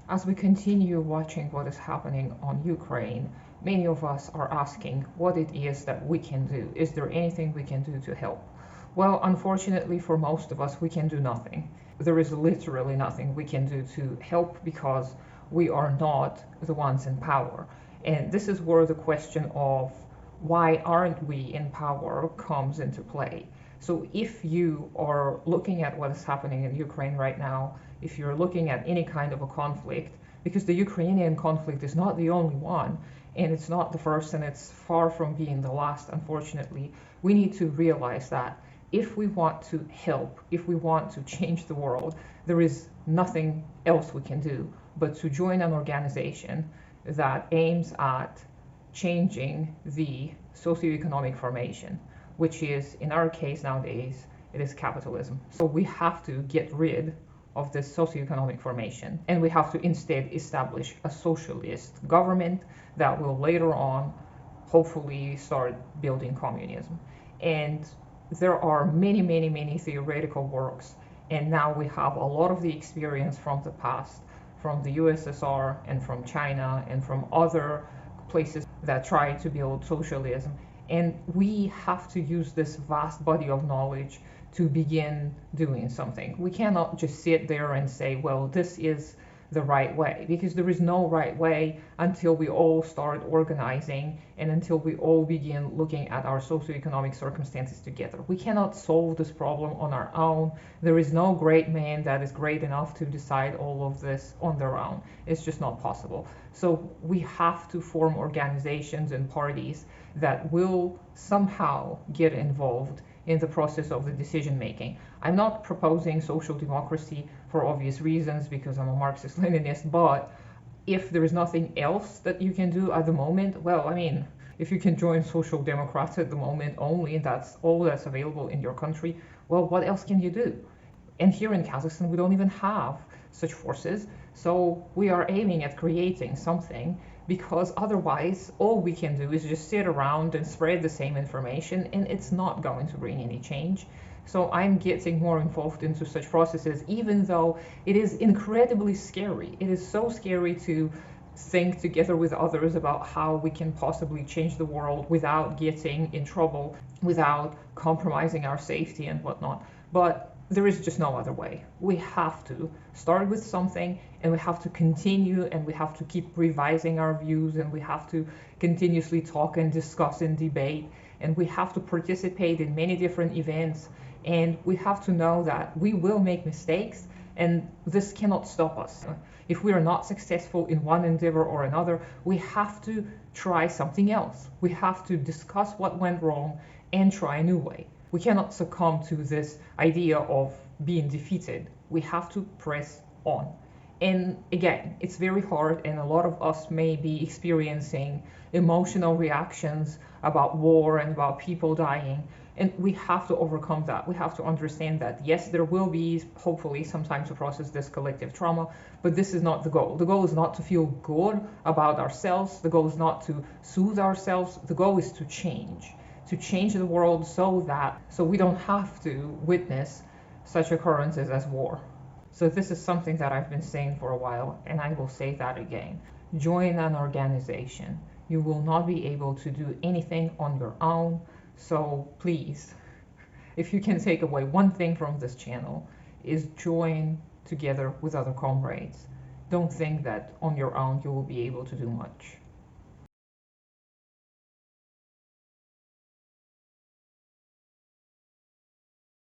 As we continue watching what is happening on Ukraine, many of us are asking what it is that we can do. Is there anything we can do to help? Well, unfortunately, for most of us, we can do nothing. There is literally nothing we can do to help because we are not the ones in power. And this is where the question of why aren't we in power comes into play. So if you are looking at what is happening in Ukraine right now, if you're looking at any kind of a conflict, because the Ukrainian conflict is not the only one, and it's not the first, and it's far from being the last, unfortunately, we need to realize that if we want to help, if we want to change the world, there is nothing else we can do but to join an organization that aims at changing the socioeconomic formation, which is, in our case nowadays, it is capitalism. So we have to get rid of this socioeconomic formation, and we have to instead establish a socialist government that will later on hopefully start building communism. And there are many, many, many theoretical works, and now we have a lot of the experience from the past, from the USSR and from China and from other places that try to build socialism. And we have to use this vast body of knowledge to begin doing something. We cannot just sit there and say, well, this is the right way, because there is no right way until we all start organizing and until we all begin looking at our socioeconomic circumstances together. We cannot solve this problem on our own. There is no great man that is great enough to decide all of this on their own. It's just not possible. So we have to form organizations and parties that will somehow get involved in the process of the decision making. I'm not proposing social democracy for obvious reasons because I'm a Marxist Leninist, but if there is nothing else that you can do at the moment, well, I mean, if you can join Social Democrats at the moment only, and that's all that's available in your country, well, what else can you do? And here in Kazakhstan, we don't even have such forces, so we are aiming at creating something, because otherwise all we can do is just sit around and spread the same information, and it's not going to bring any change. So I'm getting more involved into such processes, even though it is incredibly scary. It is so scary to think together with others about how we can possibly change the world without getting in trouble, without compromising our safety and whatnot. But there is just no other way. We have to start with something, and we have to continue, and we have to keep revising our views, and we have to continuously talk and discuss and debate, and we have to participate in many different events, and we have to know that we will make mistakes, and this cannot stop us. If we are not successful in one endeavor or another, we have to try something else. We have to discuss what went wrong and try a new way. We cannot succumb to this idea of being defeated. We have to press on. And again, it's very hard, and a lot of us may be experiencing emotional reactions about war and about people dying. And we have to overcome that. We have to understand that, yes, there will be hopefully some time to process this collective trauma, but this is not the goal. The goal is not to feel good about ourselves. The goal is not to soothe ourselves. The goal is to change the world so we don't have to witness such occurrences as war. So this is something that I've been saying for a while, and I will say that again. Join an organization. You will not be able to do anything on your own. So please, if you can take away one thing from this channel, is join together with other comrades. Don't think that on your own you will be able to do much.